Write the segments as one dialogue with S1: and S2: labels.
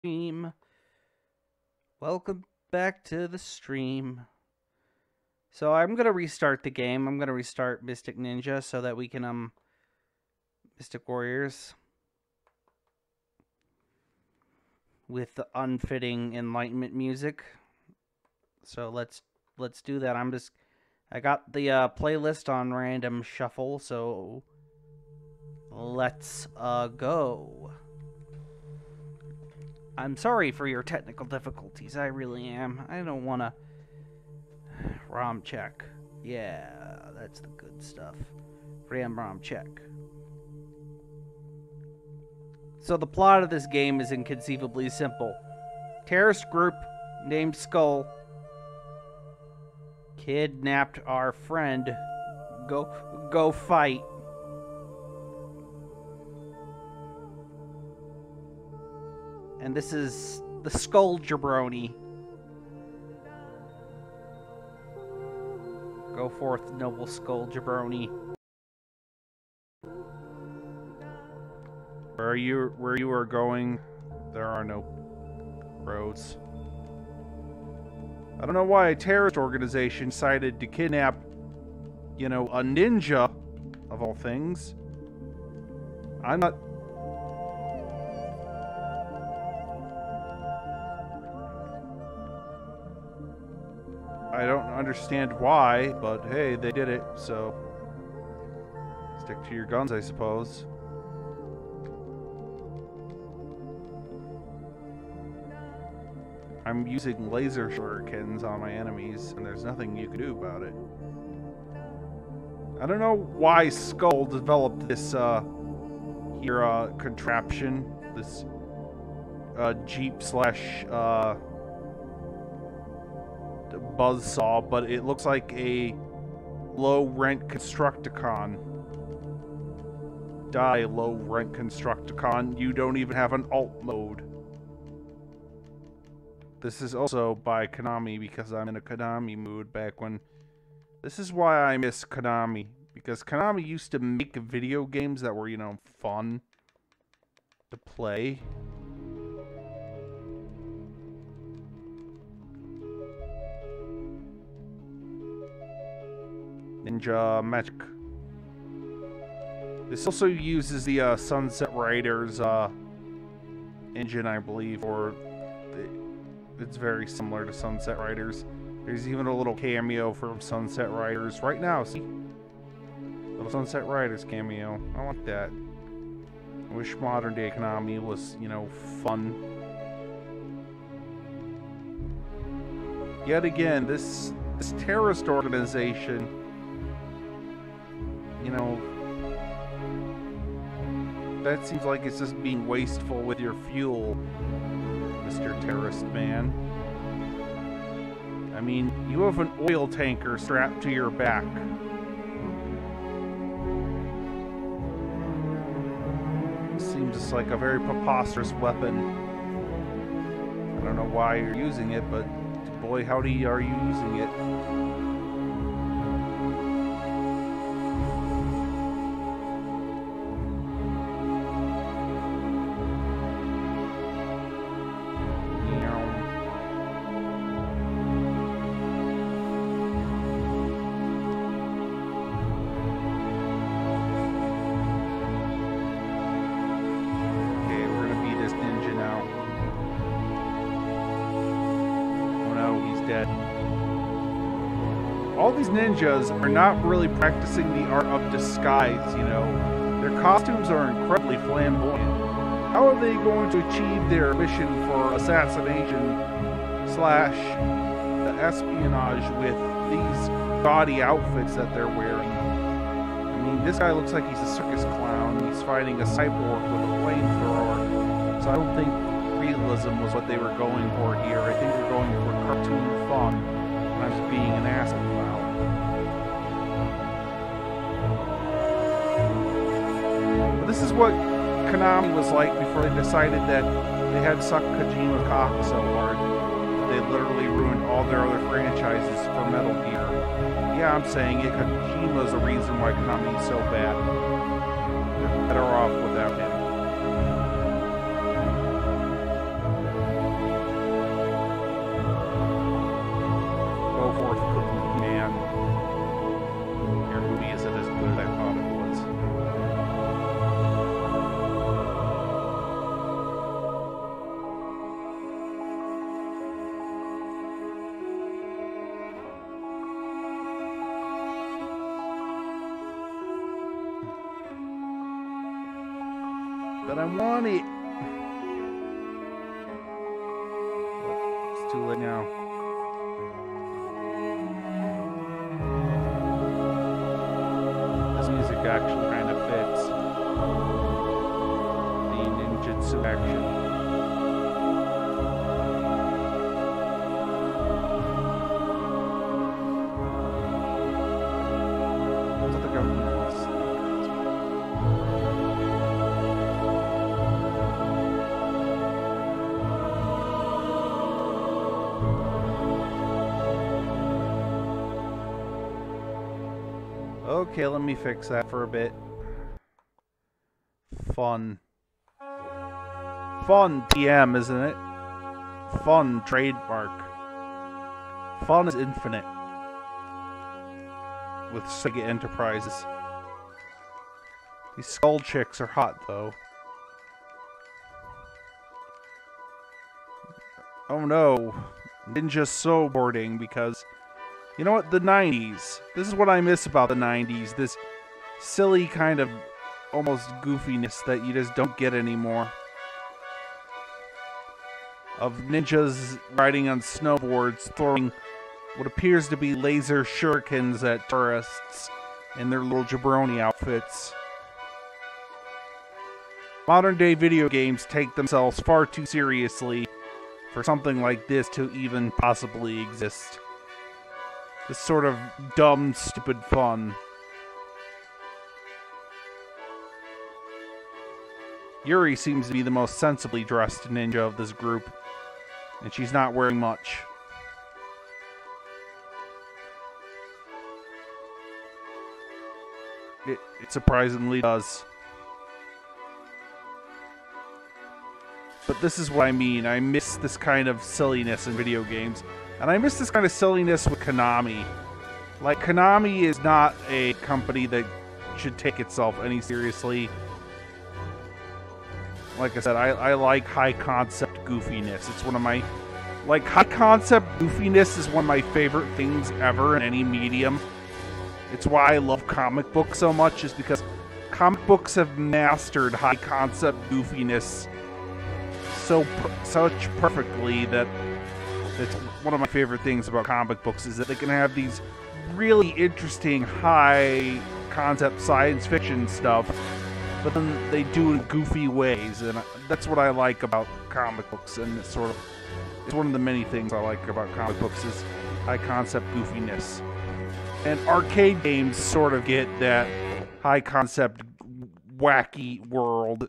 S1: Stream. Welcome back to the stream. So I'm gonna restart the game. I'm gonna restart Mystic Ninja so that we can Mystic Warriors with the unfitting enlightenment music. So let's do that. I got the playlist on random shuffle, so let's go. I'm sorry for your technical difficulties. I really am. I don't want to... ROM check. Yeah, that's the good stuff. ROM check. So the plot of this game is inconceivably simple. Terrorist group named Skull kidnapped our friend. Go fight. And this is the Skull Jabroni. Go forth, noble Skull Jabroni.
S2: Where you are going, there are no roads. I don't know why a terrorist organization decided to kidnap, a ninja, of all things. I don't understand why, but hey, they did it, so stick to your guns, I suppose. I'm using laser shurikens on my enemies, and there's nothing you can do about it. I don't know why Skull developed this contraption, this Jeep slash buzzsaw, but it looks like a low-rent Constructicon. Die, low-rent Constructicon. You don't even have an alt mode. This is also by Konami because I'm in a Konami mood back when... This is why I miss Konami. Because Konami used to make video games that were, fun to play. Ninja Magic. This also uses the Sunset Riders engine, I believe, or it's very similar to Sunset Riders. There's even a little cameo from Sunset Riders right now. See, little Sunset Riders cameo. I like that. I wish modern day Konami was, fun. Yet again, this terrorist organization. That seems like it's just being wasteful with your fuel, Mr. Terrorist Man. I mean, you have an oil tanker strapped to your back. Seems like a very preposterous weapon. I don't know why you're using it, but boy howdy are you using it. All these ninjas are not really practicing the art of disguise, Their costumes are incredibly flamboyant. How are they going to achieve their mission for assassination slash espionage with these gaudy outfits that they're wearing? I mean, this guy looks like he's a circus clown. He's fighting a cyborg with a flamethrower. So I don't think realism was what they were going for here. I think they're going for cartoon fun. I'm just being an asshole now. But this is what Konami was like before they decided that they had sucked Kojima's cock so hard. They literally ruined all their other franchises for Metal Gear. Yeah, I'm saying it. Kojima's the reason why Konami is so bad. They're better off without him. But I want it. Oh, it's too late now. This music actually kind of fits the ninjutsu action. Okay, let me fix that for a bit. Fun. Fun TM, isn't it? Fun trademark. Fun is infinite. With Sega Enterprises. These skull chicks are hot, though. Oh no. Ninja snowboarding, because... You know what? The 90s. This is what I miss about the 90s. This silly kind of almost goofiness that you just don't get anymore. Of ninjas riding on snowboards, throwing what appears to be laser shurikens at tourists in their little jabroni outfits. Modern day video games take themselves far too seriously for something like this to even possibly exist. This sort of dumb, stupid fun. Yuri seems to be the most sensibly dressed ninja of this group, and she's not wearing much. It surprisingly does. But this is what I mean. I miss this kind of silliness in video games. And I miss this kind of silliness with Konami. Like, Konami is not a company that should take itself any seriously. Like I said, I like high-concept goofiness. It's one of my... Like, high-concept goofiness is one of my favorite things ever in any medium. It's why I love comic books so much, is because comic books have mastered high-concept goofiness such perfectly that it's one of my favorite things about comic books, is that they can have these really interesting high concept science fiction stuff, but then they do it in goofy ways, and that's what I like about comic books. And it's one of the many things I like about comic books is high concept goofiness. And arcade games sort of get that high concept wacky world.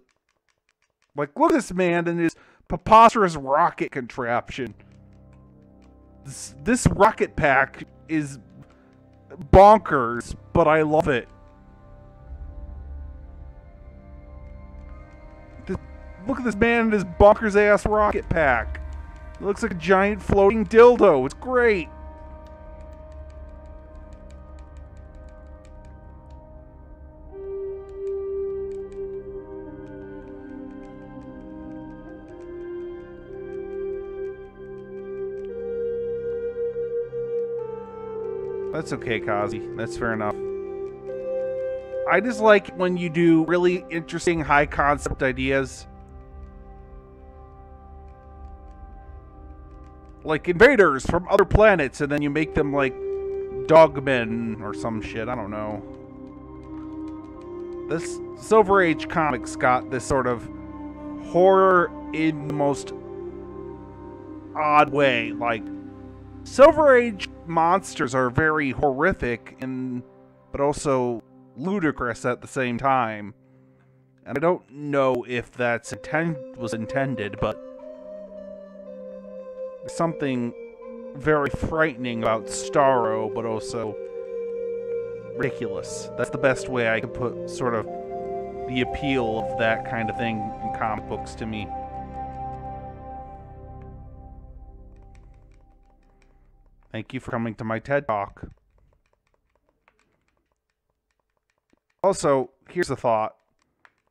S2: Like, look at this man and his preposterous rocket contraption. This rocket pack is bonkers, but I love it. Look at this man and his bonkers ass rocket pack. It looks like a giant floating dildo. It's great. That's okay, Kazi. That's fair enough. I just like when you do really interesting high concept ideas. Like invaders from other planets, and then you make them like dogmen or some shit. I don't know. This Silver Age comics got this sort of horror in the most odd way. Like, Silver Age monsters are very horrific but also ludicrous at the same time. And I don't know if that's was intended, but there's something very frightening about Starro, but also ridiculous. That's the best way I could put sort of the appeal of that kind of thing in comic books to me. Thank you for coming to my TED Talk. Also, here's a thought.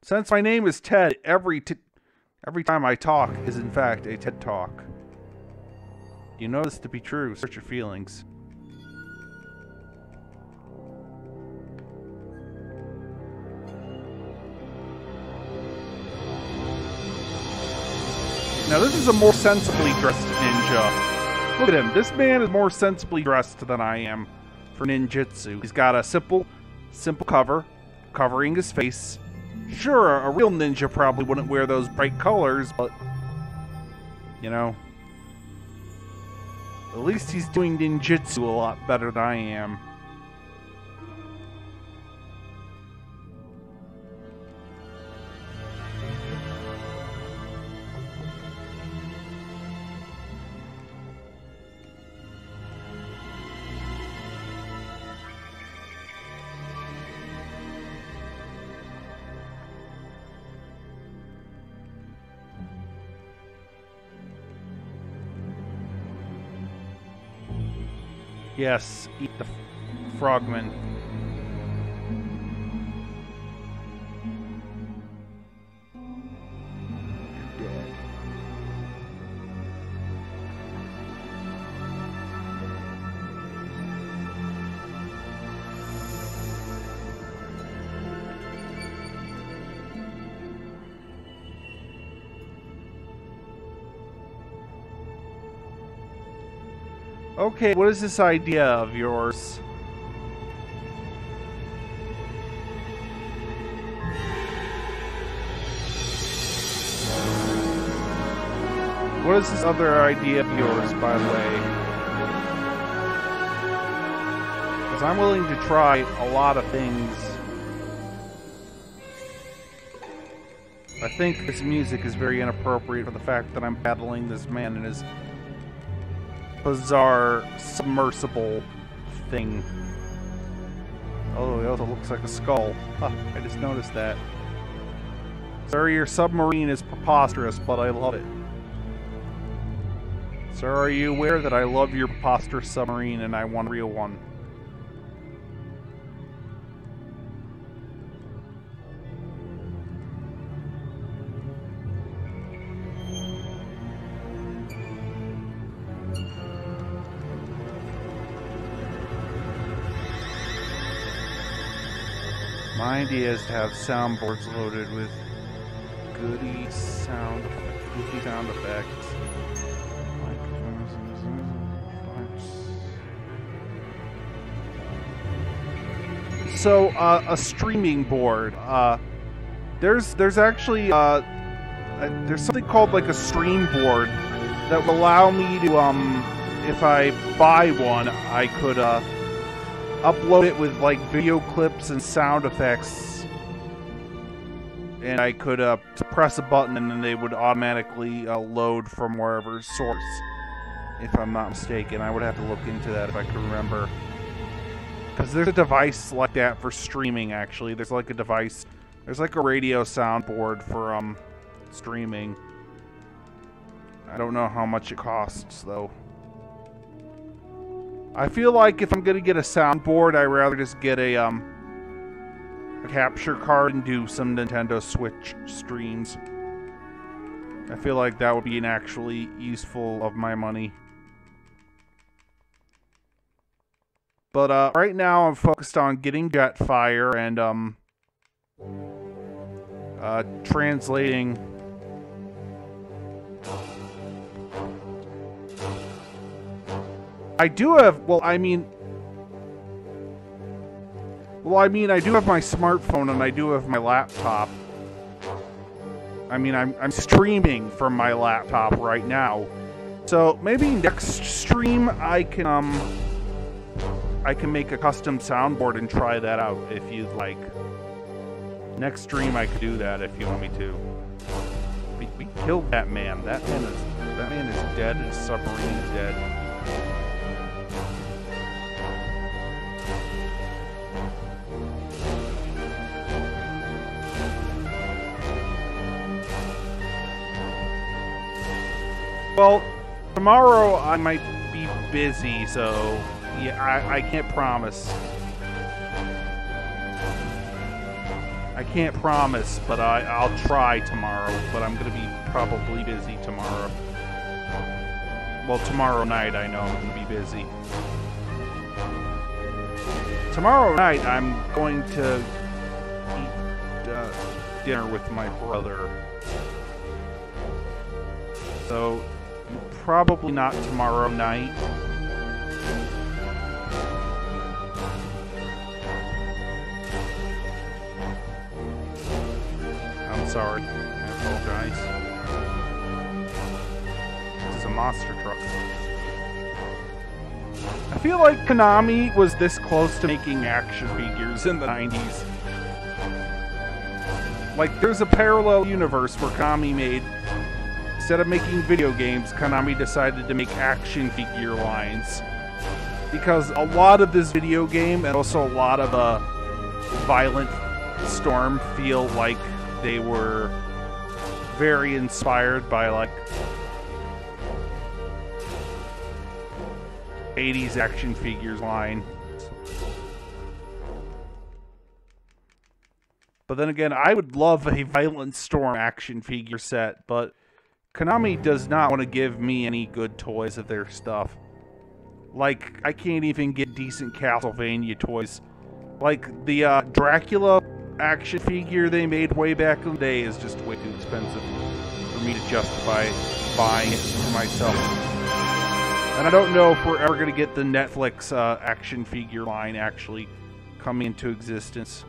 S2: Since my name is Ted, every time I talk is in fact a TED Talk. You know this to be true. Search your feelings. Now this is a more sensibly dressed ninja. Look at him. This man is more sensibly dressed than I am for ninjutsu. He's got a simple cover, covering his face. Sure, a real ninja probably wouldn't wear those bright colors, but, you know, at least he's doing ninjutsu a lot better than I am. Yes, eat the frogman. You're dead. Okay, what is this idea of yours? What is this other idea of yours, by the way? Because I'm willing to try a lot of things. I think this music is very inappropriate for the fact that I'm battling this man in his bizarre submersible thing. Oh, it also looks like a skull. Huh, I just noticed that. Sir, your submarine is preposterous, but I love it. Sir, are you aware that I love your preposterous submarine and I want a real one? My idea is to have soundboards loaded with goofy sound effects. So, a streaming board. There's actually there's something called like a stream board that will allow me to if I buy one, I could upload it with like video clips and sound effects, and I could press a button and then they would automatically load from wherever source, if I'm not mistaken. I would have to look into that if I could remember, because there's a device like that for streaming. Actually, there's like a device, there's like a radio soundboard for streaming. I don't know how much it costs though. I feel like if I'm gonna get a soundboard, I'd rather just get a capture card and do some Nintendo Switch streams. I feel like that would be an actually useful of my money. But right now I'm focused on getting Jetfire and translating. I do have, I do have my smartphone and I do have my laptop. I mean, I'm streaming from my laptop right now. So maybe next stream I can make a custom soundboard and try that out if you'd like. Next stream I could do that if you want me to. We killed that man. That man is dead. His submarine is dead. Well, tomorrow I might be busy, so yeah, I can't promise. I can't promise, but I'll try tomorrow, but I'm going to be probably busy tomorrow. Well, tomorrow night I know I'm going to be busy. Tomorrow night I'm going to eat dinner with my brother. So so probably not tomorrow night. I'm sorry. I apologize. This is a monster truck. I feel like Konami was this close to making action figures in the 90s. Like, there's a parallel universe where Konami made, instead of making video games, Konami decided to make action figure lines. Because a lot of this video game, and also a lot of Violent Storm, feel like they were very inspired by, like, 80s action figures line. But then again, I would love a Violent Storm action figure set, but Konami does not want to give me any good toys of their stuff. Like, I can't even get decent Castlevania toys. Like, the Dracula action figure they made way back in the day is just way too expensive for me to justify buying it for myself. And I don't know if we're ever going to get the Netflix action figure line actually coming into existence.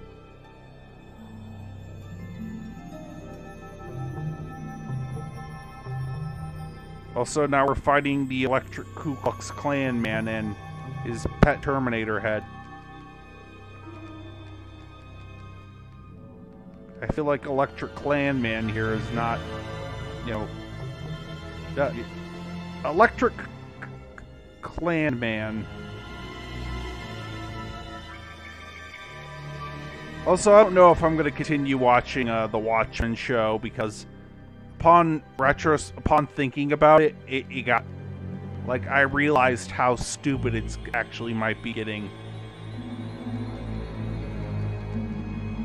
S2: Also, now we're fighting the Electric Ku Klux Klan man and his pet Terminator head. I feel like Electric Klan man here is not, you know, Electric Klan man. Also, I don't know if I'm going to continue watching the Watchmen show because upon thinking about it, it got, like, I realized how stupid it's actually might be getting.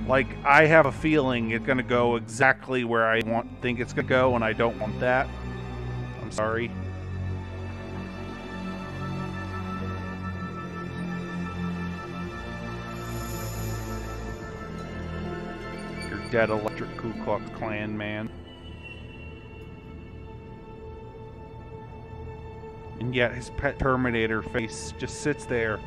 S2: Like, I have a feeling it's gonna go exactly where I think it's gonna go, and I don't want that. I'm sorry. You're dead, Electric Ku Klux Klan man. And yet his pet Terminator face just sits there.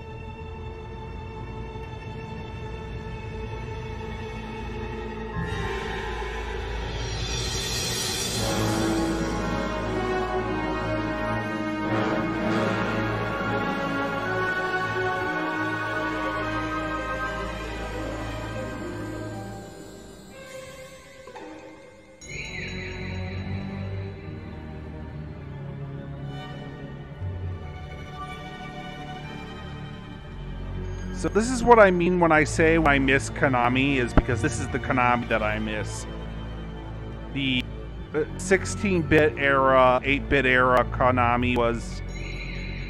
S2: So this is what I mean when I say I miss Konami, is because this is the Konami that I miss. The 16-bit era, 8-bit era Konami was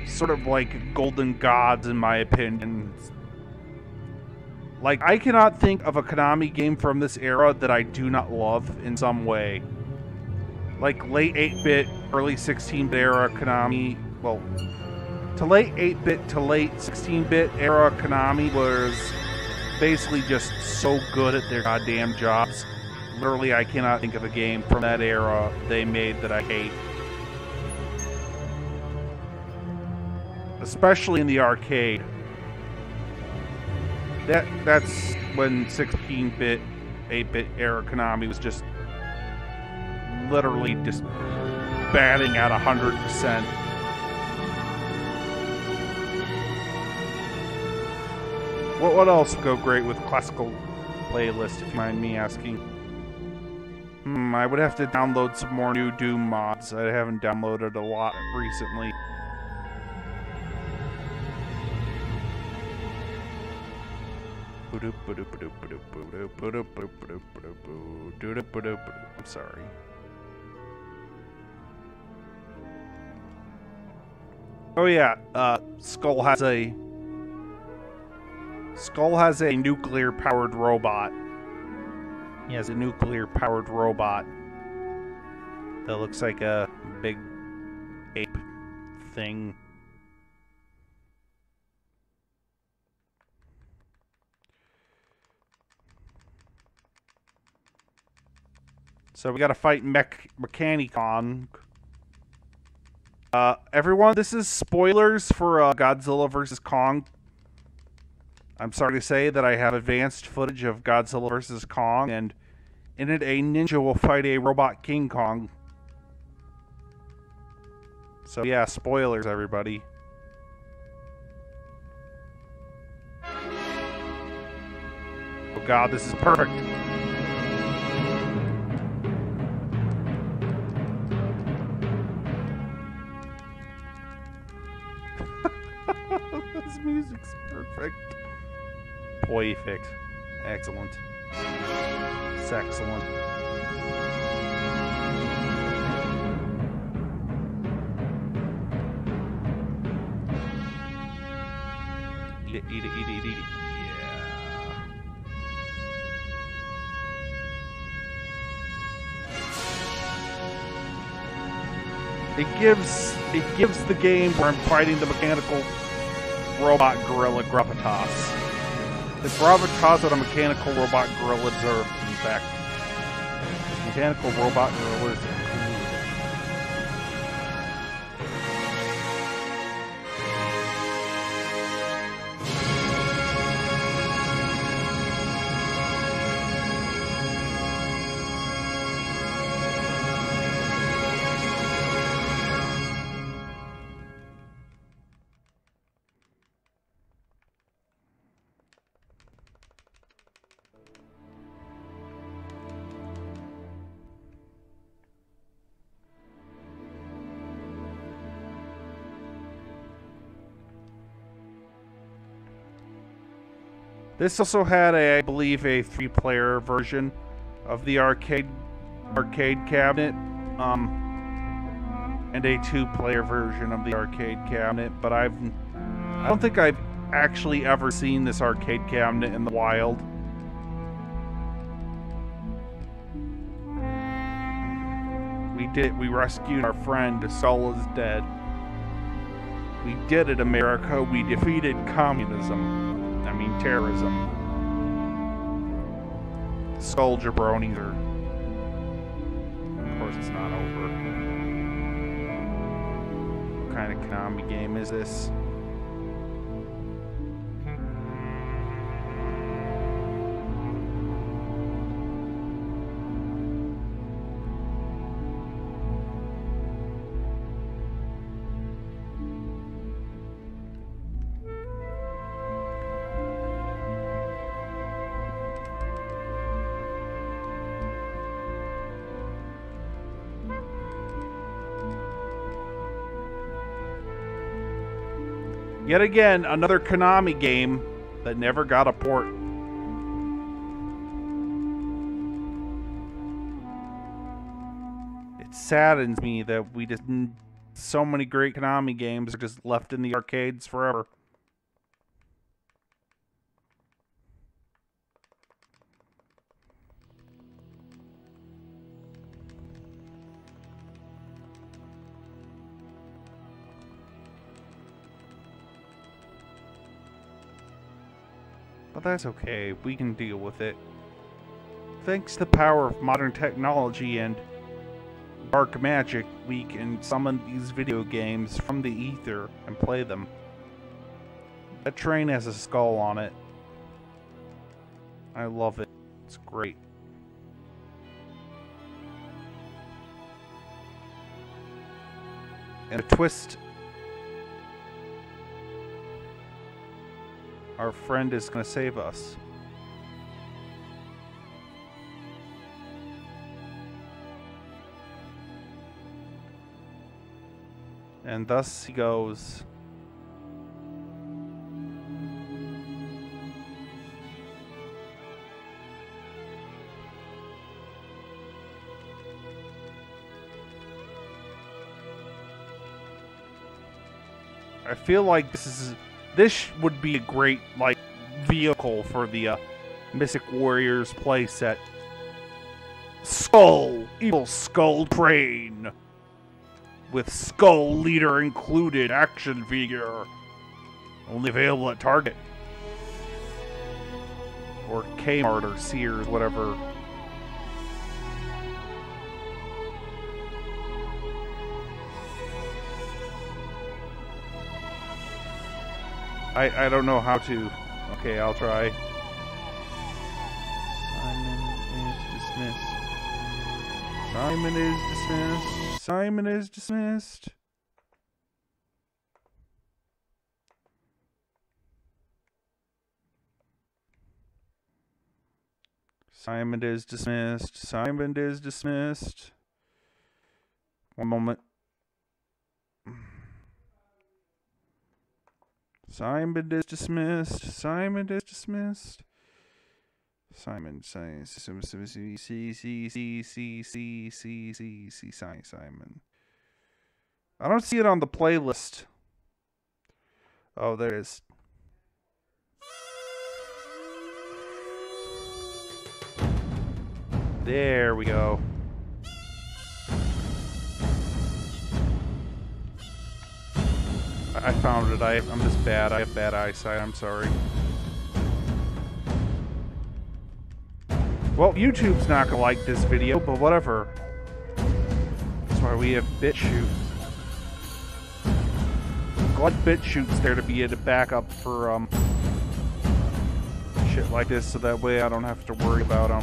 S2: sort of like golden gods in my opinion. Like, I cannot think of a Konami game from this era that I do not love in some way. Like late 8-bit, early 16-bit era Konami, well, to late 8-bit to late 16-bit era Konami was basically just so good at their goddamn jobs. Literally, I cannot think of a game from that era they made that I hate. Especially in the arcade. That's when 16-bit, 8-bit era Konami was just literally just batting at 100%. What else would go great with classical playlist, if you mind me asking? I would have to download some more new Doom mods. I haven't downloaded a lot recently. I'm sorry. Oh yeah, Skull has a nuclear-powered robot. He has a nuclear-powered robot that looks like a big ape thing. So we gotta fight Mechanicon. Everyone, this is spoilers for Godzilla vs. Kong. I'm sorry to say that I have advanced footage of Godzilla vs. Kong, and in it, a ninja will fight a robot King Kong. So yeah, spoilers, everybody. Oh god, this is perfect. This music's perfect. Perfect. Excellent. Excellent. Eat it, eat it, eat it, eat it. Yeah. It gives the game where I'm fighting the mechanical robot gorilla Gravitas. The Gravitas that a mechanical robot gorilla deserves, in fact. Mechanical robot gorillas. This also had, I believe, a 3-player version of the arcade cabinet, and a 2-player version of the arcade cabinet. But I don't think I've actually ever seen this arcade cabinet in the wild. We did. We rescued our friend. Skull is dead. We did it, America. We defeated communism. I mean, terrorism. Skull jabronis are... Of course, it's not over. What kind of Konami game is this? Yet again, another Konami game that never got a port. It saddens me that so many great Konami games are just left in the arcades forever. But that's okay, we can deal with it. Thanks to the power of modern technology and dark magic, we can summon these video games from the ether and play them. That train has a skull on it. I love it. It's great. And a twist. Our friend is going to save us. And thus he goes. I feel like this would be a great, like, vehicle for the Mystic Warriors playset. Skull! Evil Skull Train! With Skull Leader included action figure. Only available at Target. Or Kmart or Sears, whatever. I don't know how to. Okay, I'll try. Simon is dismissed. Simon is dismissed. Simon is dismissed. Simon is dismissed. One moment. Simon is dismissed. Simon is dismissed. Simon, Simon. I don't see it on the playlist. Oh, there it is. There we go. I found it. I'm just bad. I have bad eyesight. I'm sorry. Well, YouTube's not gonna like this video, but whatever. That's why we have BitChute. Glad BitChute's there to be a backup for shit like this, so that way I don't have to worry about I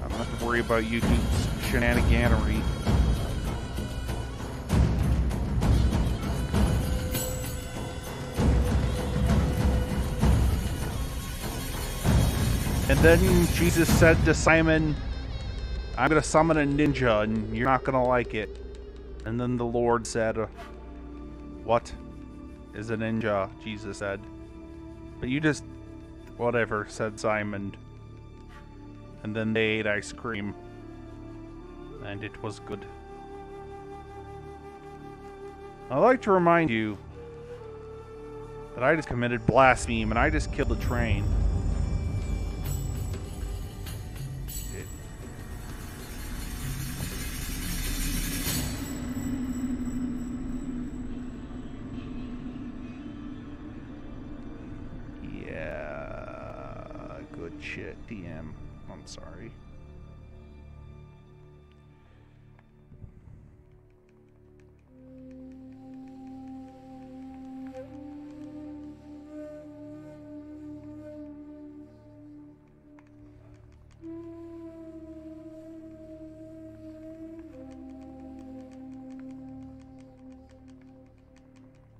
S2: don't have to worry about YouTube's shenaniganery. And then Jesus said to Simon, I'm going to summon a ninja and you're not going to like it. And then the Lord said, what is a ninja? Jesus said. But you just, whatever, said Simon. And then they ate ice cream. And it was good. I'd like to remind you that I just committed blasphemy and I just killed a train. Shit, DM. I'm sorry.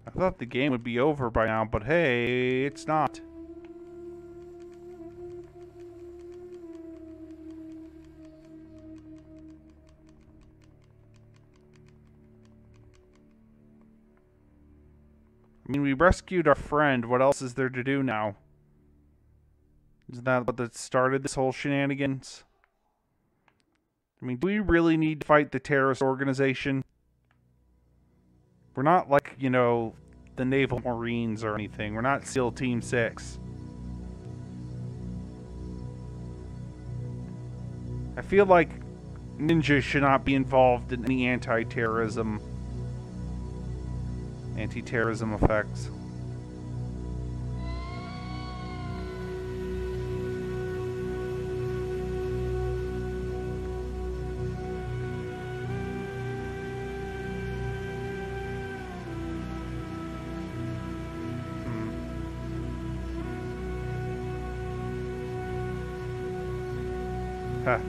S2: I thought the game would be over by now, but hey, it's not. I mean, we rescued our friend. What else is there to do now? Isn't that what started this whole shenanigans? I mean, do we really need to fight the terrorist organization? We're not like, you know, the Naval Marines or anything. We're not SEAL Team 6. I feel like ninjas should not be involved in any anti-terrorism effects. Huh.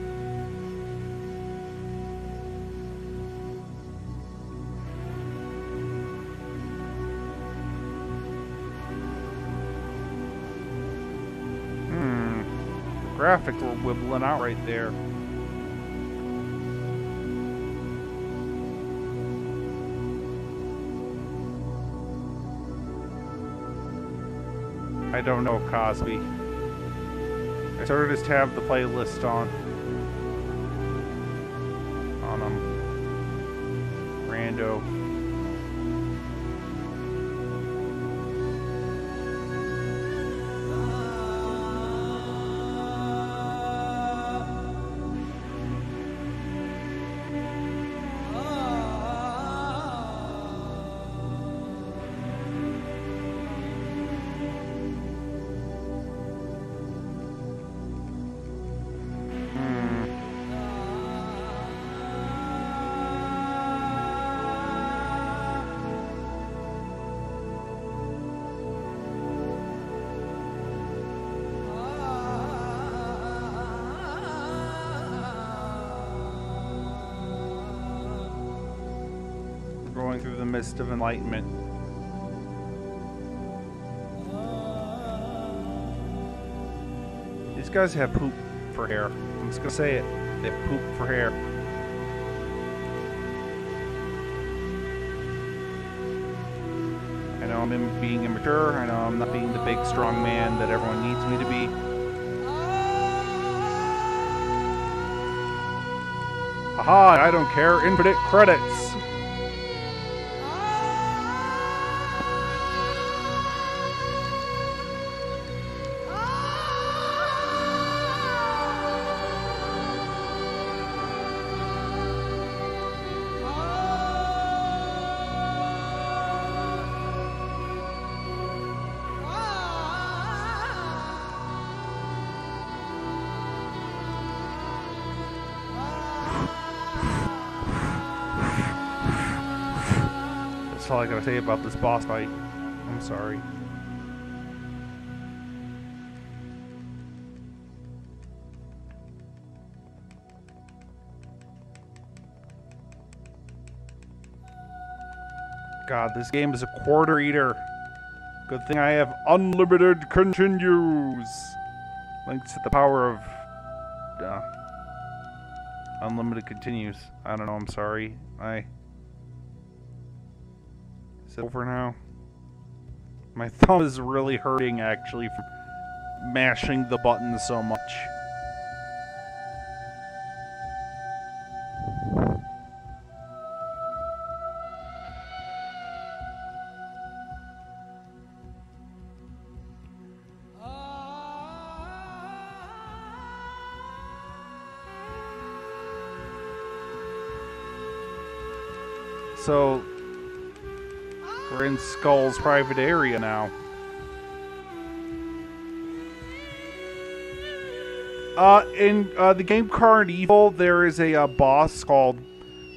S2: Graphics were wibbling out right there. I don't know, Cosby. I sort of just have the playlist on rando. going through the mist of enlightenment. These guys have poop for hair. I'm just gonna say it. They have poop for hair. I know I'm being immature. I know I'm not being the big, strong man that everyone needs me to be. Haha, I don't care. Infinite credits. That's all I gotta say about this boss fight. I'm sorry. God, this game is a quarter eater. Good thing I have unlimited continues. Links to the power of unlimited continues. I don't know, I'm sorry. Is it over now? My thumb is really hurting, actually, from mashing the button so much. So, we're in Skull's private area now. In the game Carnival, there is a boss called...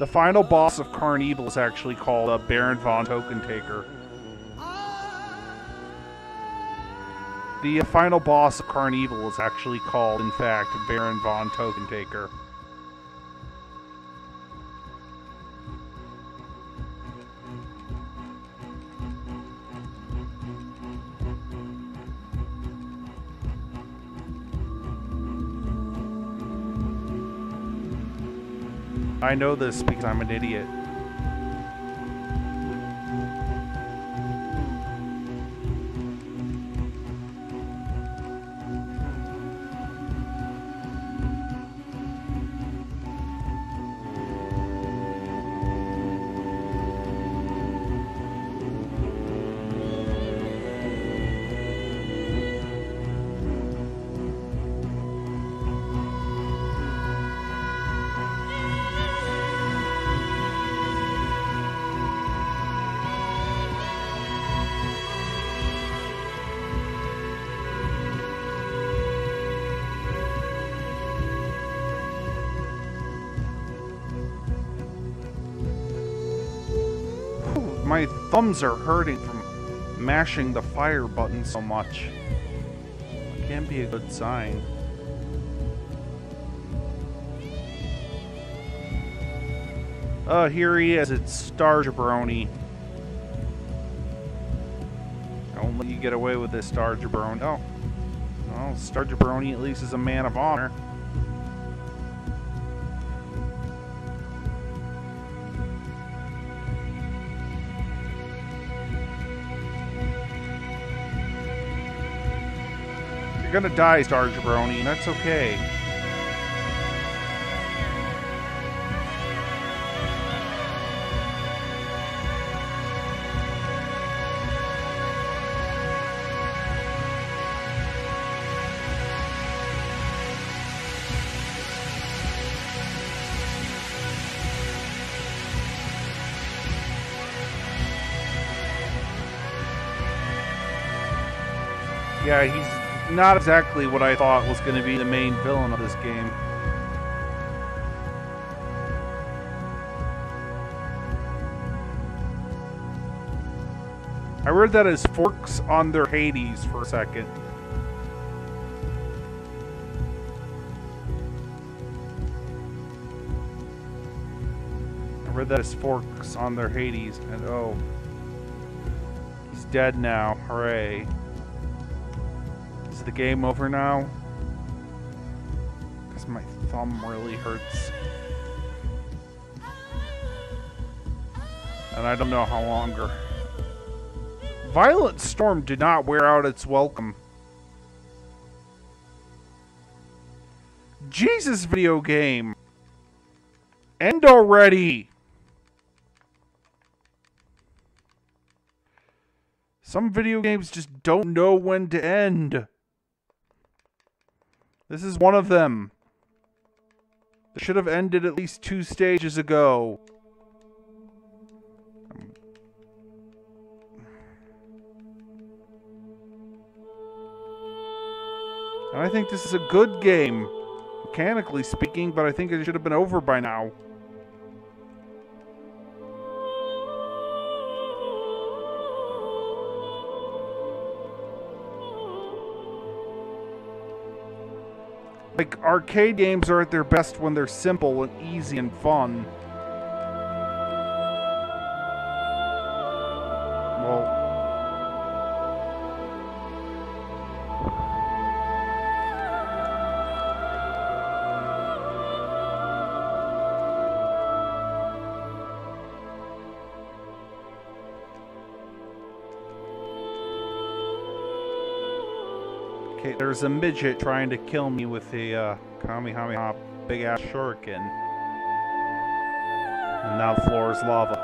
S2: The final boss of Carnival is actually called Baron von Tokentaker. The final boss of Carnival is actually called, in fact, Baron von Tokentaker. I know this because I'm an idiot. My thumbs are hurting from mashing the fire button so much. It can't be a good sign. Here he is. It's Star Jabroni. I won't let you get away with this, Star Jabroni. Oh. Well, Star Jabroni at least is a man of honor. You're gonna die, Star Jabroni, and that's okay. Yeah, he's not exactly what I thought was going to be the main villain of this game. I read that as forks on their Hades for a second. I Read that his forks on their Hades, and oh, he's dead now. Hooray! Is the game over now? Because my thumb really hurts, and I don't know how longer. Violent Storm did not wear out its welcome. Jesus, video game! End already! Some video games just don't know when to end. This is one of them. It should have ended at least 2 stages ago. And I think this is a good game, mechanically speaking, but I think it should have been over by now. Like, arcade games are at their best when they're simple and easy and fun. Well, okay, there's a midget trying to kill me with a Kamehameha big-ass shuriken. And now the floor is lava.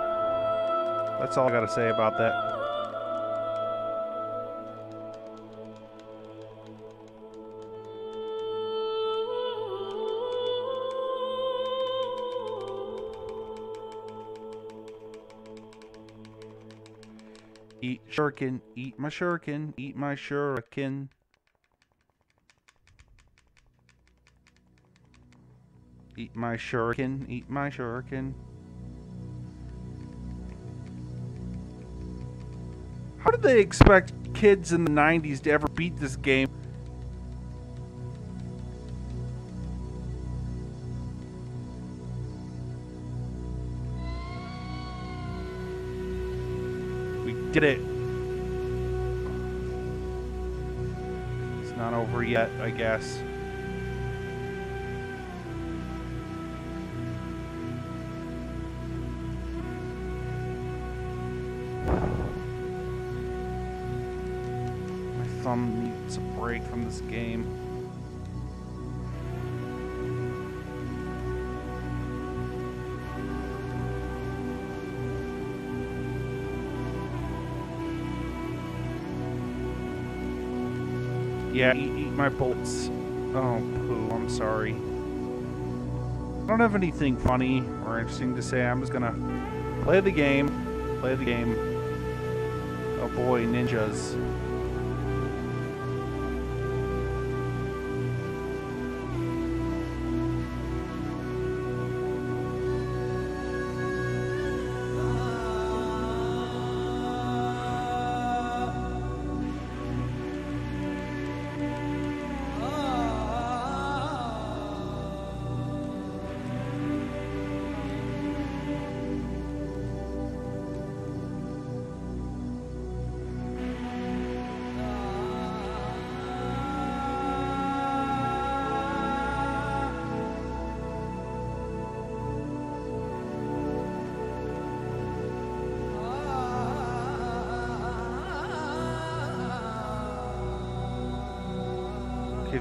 S2: That's all I gotta say about that. Eat shuriken, eat my shuriken, eat my shuriken. Eat my shuriken, eat my shuriken. How did they expect kids in the 90s to ever beat this game? We did it. It's not over yet, I guess. Thumb needs a break from this game. Yeah, eat my bullets. Oh, poo, I'm sorry. I don't have anything funny or interesting to say. I'm just gonna play the game. Play the game. Oh boy, ninjas.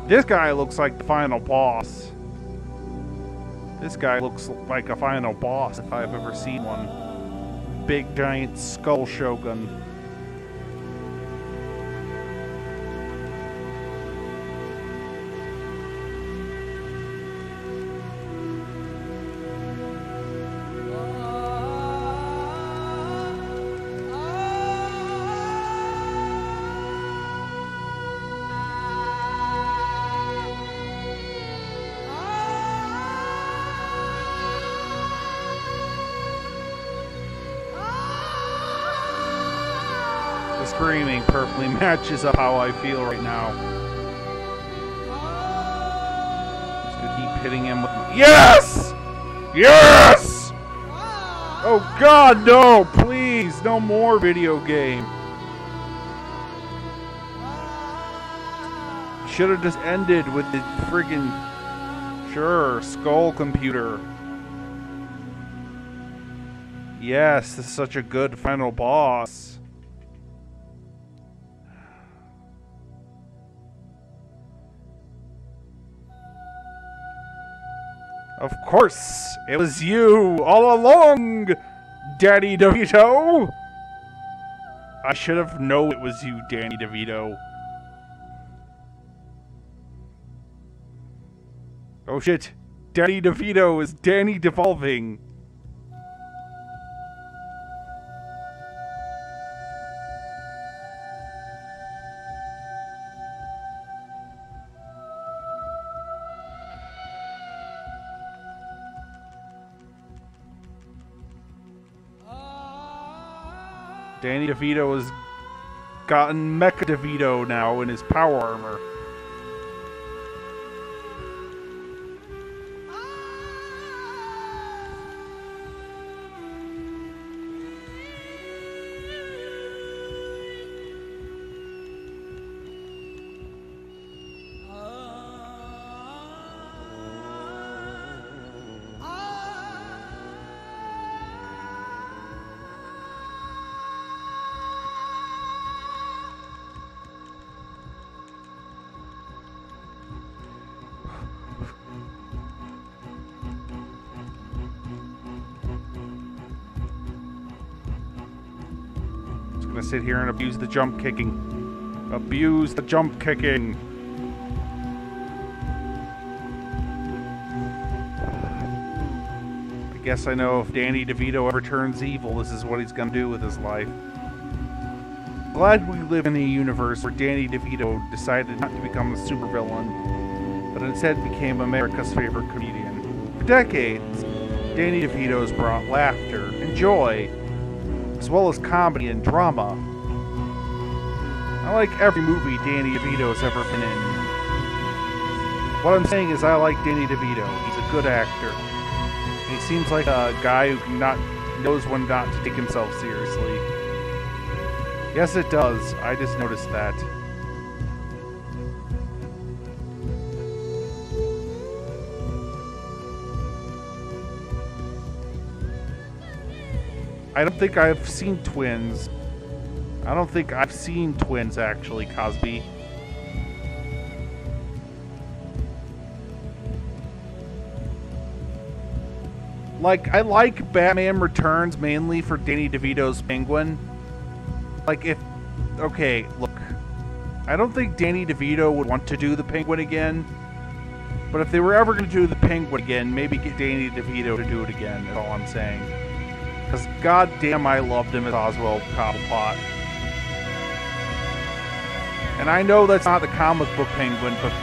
S2: This guy looks like the final boss. This guy looks like a final boss if I've ever seen one. Big giant skull shogun. Screaming perfectly matches up how I feel right now. Just gonna keep hitting him with my... Yes! Yes! Oh God, no! Please, no more video game. Should have just ended with the friggin' skull computer. Yes, this is such a good final boss. Of course, it was you all along, Danny DeVito. I should have known it was you, Danny DeVito. Oh shit, Danny DeVito is Danny devolving. Danny DeVito has gotten Mecha DeVito now in his power armor. Gonna sit here and abuse the jump kicking. Abuse the jump kicking. I guess I know if Danny DeVito ever turns evil, this is what he's gonna do with his life. Glad we live in a universe where Danny DeVito decided not to become a supervillain, but instead became America's favorite comedian. For decades, Danny DeVito has brought laughter and joy, as well as comedy and drama. I like every movie Danny DeVito's ever been in. What I'm saying is I like Danny DeVito. He's a good actor. He seems like a guy who knows when not to take himself seriously. Yes, it does. I just noticed that. I don't think I've seen twins. I don't think I've seen twins, actually, Cosby. Like, I like Batman Returns mainly for Danny DeVito's Penguin. Like, okay, look. I don't think Danny DeVito would want to do the Penguin again. But if they were ever going to do the Penguin again, maybe get Danny DeVito to do it again, is all I'm saying. Because goddamn, I loved him as Oswald Cobblepot. And I know that's not the comic book Penguin, but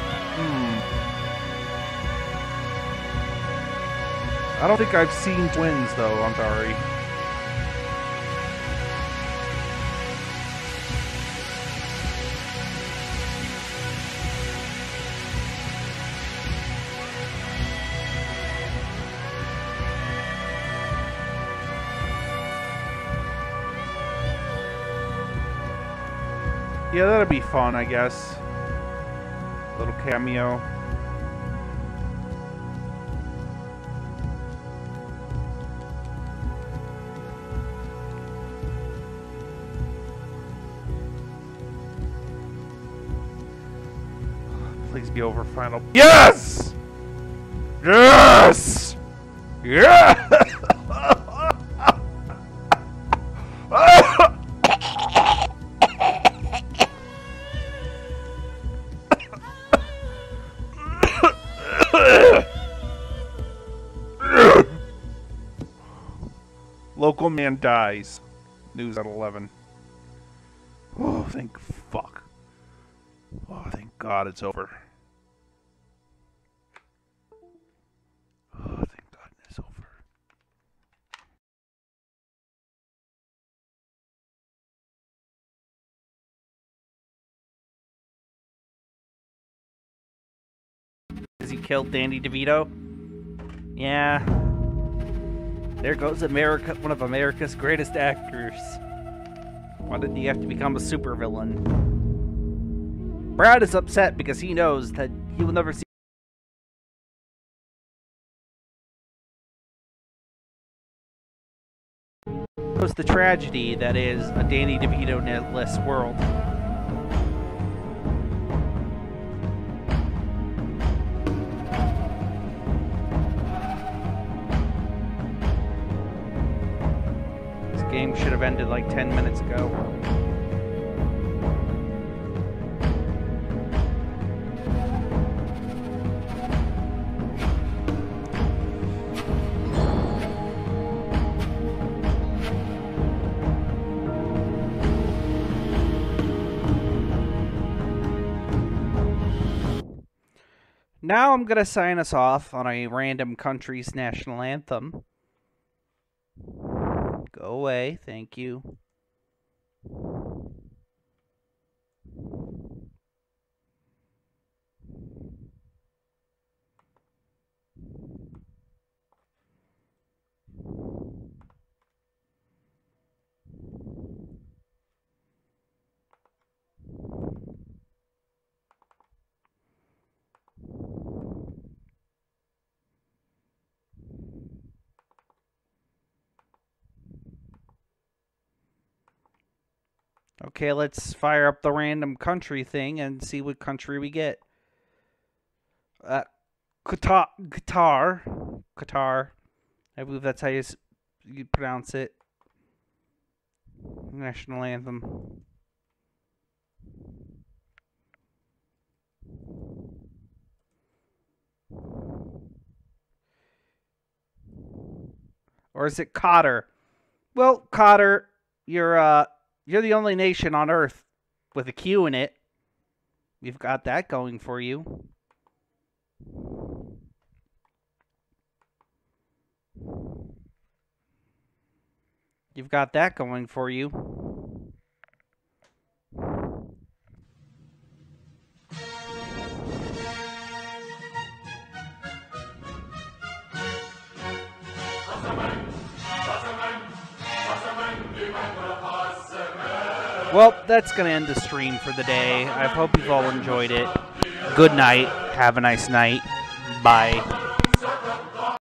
S2: I don't think I've seen twins, though. I'm sorry. Yeah, that'd be fun, I guess. Little cameo. Please be over final. Yes! Yes! Yeah! Local man dies. News at 11. Oh, thank fuck. Oh, thank God it's over. Oh, thank God it's over.
S1: Has he killed Danny DeVito? Yeah. There goes America, one of America's greatest actors. Why did he have to become a supervillain? Brad is upset because he knows that he will never see the tragedy that is a Danny DeVito-less world. This game should have ended like 10 minutes ago. Now I'm going to sign us off on a random country's national anthem. Go away, thank you. Okay, let's fire up the random country thing and see what country we get. Qatar. I believe that's how you pronounce it. National anthem. Or is it Qatar? Well, Qatar, you're the only nation on Earth with a Q in it. You've got that going for you. You've got that going for you. Well, that's going to end the stream for the day. I hope you've all enjoyed it. Good night. Have a nice night. Bye.